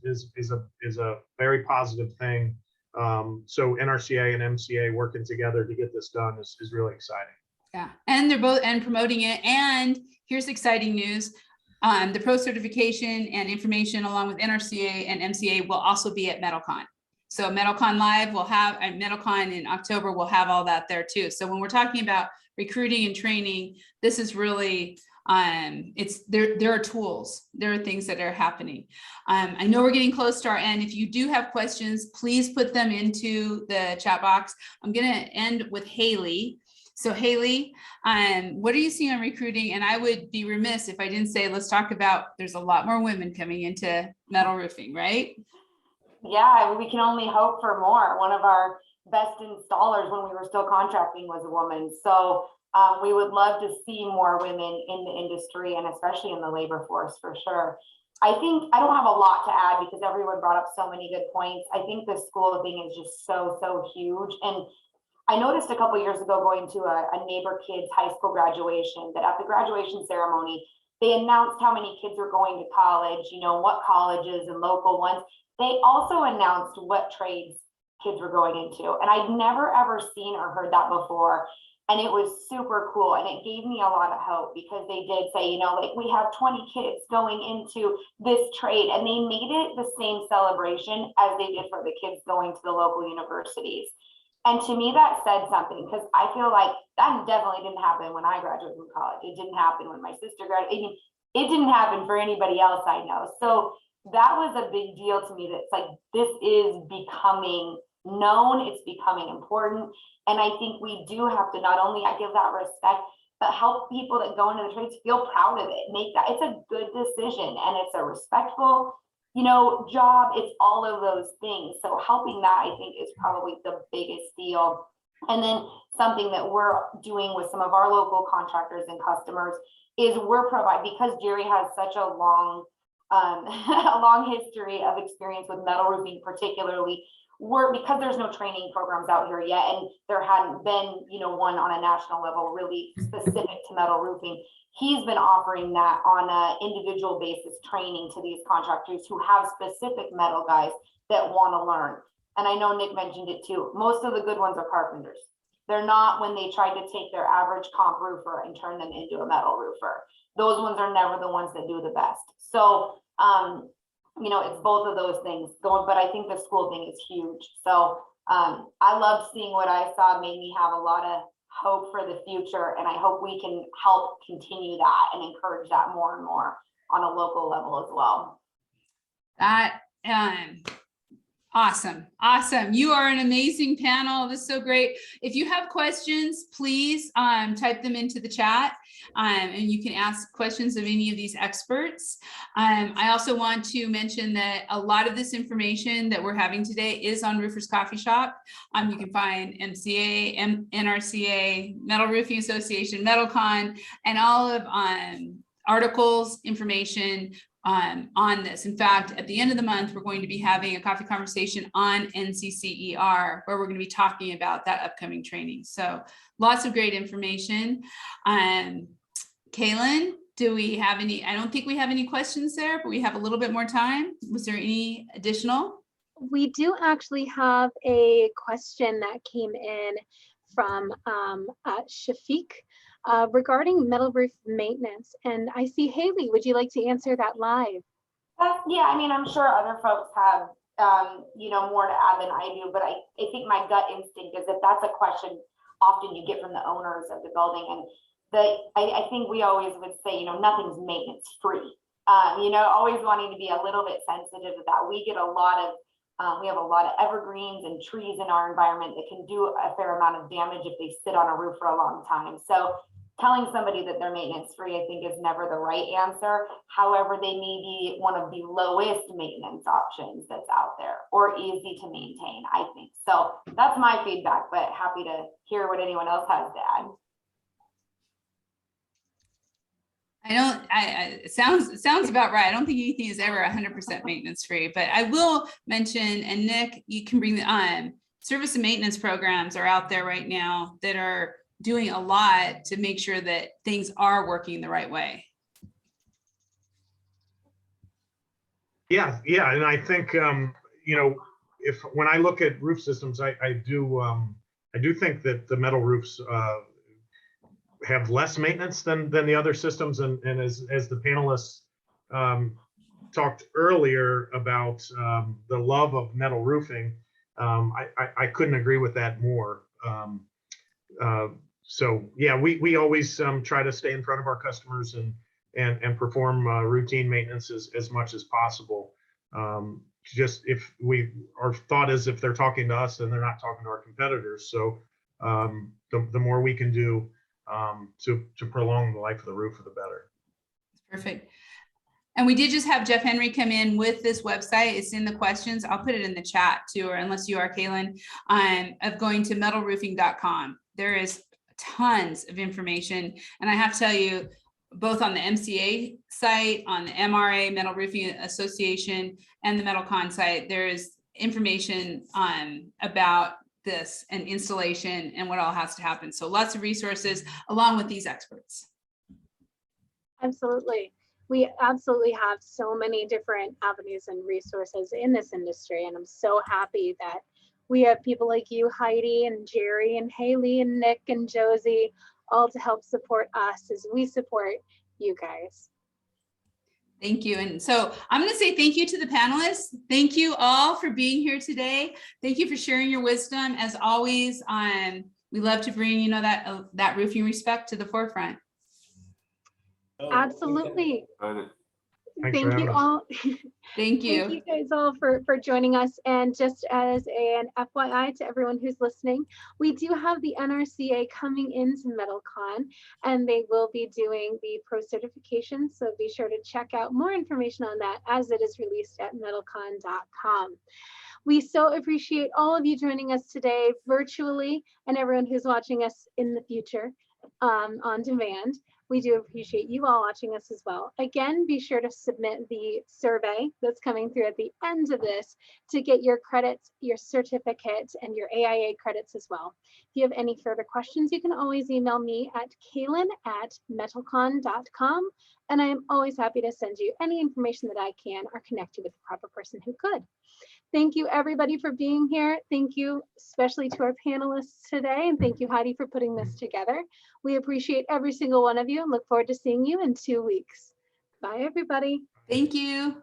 a very positive thing. So NRCA and MCA working together to get this done is really exciting. Yeah, and they're both and promoting it. And here's exciting news. The pro certification and information along with NRCA and MCA will also be at MetalCon. So MetalCon Live will have, and MetalCon in October will have all that there too. So when we're talking about recruiting and training, this is really, there are tools, there are things that are happening. I know we're getting close to our end. If you do have questions, please put them into the chat box. I'm gonna end with Haley. So Haley, what are you seeing on recruiting? And I would be remiss if I didn't say, let's talk about, there's a lot more women coming into metal roofing, right? Yeah, we can only hope for more. One of our best installers when we were still contracting was a woman. So we would love to see more women in the industry and especially in the labor force for sure. I think I don't have a lot to add because everyone brought up so many good points. I think the school thing is just so huge. And I noticed a couple of years ago going to a neighbor kid's high school graduation that at the graduation ceremony, they announced how many kids were going to college, you know, what colleges and local ones. They also announced what trades kids were going into. And I'd never ever seen or heard that before. And it was super cool. And it gave me a lot of hope because they did say, you know, like we have 20 kids going into this trade, and they made it the same celebration as they did for the kids going to the local universities. And to me, that said something because I feel like that definitely didn't happen when I graduated from college. It didn't happen when my sister graduated. It didn't happen for anybody else I know. So that was a big deal to me. That's like, this is becoming known, it's becoming important. And I think we do have to not only give that respect, but help people that go into the trades feel proud of it. Make that, it's a good decision and it's a respectful, you know, job. It's all of those things. So helping that, I think, is probably the biggest deal. And then something that we're doing with some of our local contractors and customers is we're providing, because Jerry has such a long history of experience with metal roofing, particularly, because there's no training programs out here yet, and there hadn't been, you know, one on a national level really specific to metal roofing. He's been offering that on an individual basis training to these contractors who have specific metal guys that want to learn. And I know Nick mentioned it too. Most of the good ones are carpenters. They're not when they try to take their average comp roofer and turn them into a metal roofer. Those ones are never the ones that do the best. So, you know, it's both of those things going, but I think the school thing is huge. So I loved seeing what I saw. It made me have a lot of hope for the future. And I hope we can help continue that and encourage that more and more on a local level as well. That, awesome. You are an amazing panel. This is so great. If you have questions, please type them into the chat and you can ask questions of any of these experts. I also want to mention that a lot of this information that we're having today is on Roofers Coffee Shop. You can find MCA, NRCA, Metal Roofing Association, MetalCon, and all of articles, information on this. In fact, at the end of the month, we're going to be having a coffee conversation on NCCER, where we're going to be talking about that upcoming training. So lots of great information. Kaylin, do we have any? I don't think we have any questions there, but we have a little bit more time. Was there any additional? We do actually have a question that came in from Shafiq. Regarding metal roof maintenance, and I see Haley, would you like to answer that live? Yeah, I mean, I'm sure other folks have, you know, more to add than I do, but I think my gut instinct is that that's a question often you get from the owners of the building. And I think we always would say, you know, nothing's maintenance free. You know, always wanting to be a little bit sensitive to that. We get a lot of, we have a lot of evergreens and trees in our environment that can do a fair amount of damage if they sit on a roof for a long time. So telling somebody that they're maintenance free, I think, is never the right answer. However, they may be one of the lowest maintenance options that's out there or easy to maintain, I think. So that's my feedback, but happy to hear what anyone else has to add. It sounds about right. I don't think anything is ever 100% maintenance free, but I will mention, and Nick, you can bring the service and maintenance programs are out there right now that are doing a lot to make sure that things are working the right way. Yeah, and I think, when I look at roof systems, I do think that the metal roofs have less maintenance than the other systems. And as the panelists talked earlier about the love of metal roofing, I couldn't agree with that more. So yeah, we always try to stay in front of our customers and perform routine maintenance as much as possible. Just our thought is if they're talking to us, then they're not talking to our competitors. So the more we can do to prolong the life of the roof, the better. Perfect. And we did just have Jeff Henry come in with this website. It's in the questions. I'll put it in the chat too, or unless you are, Kaylin, of going to metalroofing.com. There is tons of information. And I have to tell you, both on the MCA site, on the MRA, Metal Roofing Association, and the MetalCon site, there is information about this and installation and what all has to happen. So lots of resources along with these experts. Absolutely. We absolutely have so many different avenues and resources in this industry. And I'm so happy that we have people like you, Heidi, and Jerry, and Haley, and Nick, and Josie, all to help support us as we support you guys. Thank you. And so I'm going to say thank you to the panelists. Thank you all for being here today. Thank you for sharing your wisdom. As always, we love to bring, that roofing respect to the forefront. Absolutely. Thanks for Thank you having us. all. Thank you. Thank you guys all for joining us. And just as an FYI to everyone who's listening, we do have the Nrca coming into MetalCon, and they will be doing the pro certification. So be sure to check out more information on that as it is released at metalcon.com. We so appreciate all of you joining us today virtually, and everyone who's watching us in the future on demand. We do appreciate you all watching us as well. Again, be sure to submit the survey that's coming through at the end of this to get your credits, your certificate, and your AIA credits as well. If you have any further questions, you can always email me at kaylin@metalcon.com, and I am always happy to send you any information that I can or connect you with the proper person who could. Thank you everybody for being here. Thank you especially to our panelists today, and thank you, Heidi, for putting this together. We appreciate every single one of you and look forward to seeing you in 2 weeks. Bye, everybody. Thank you.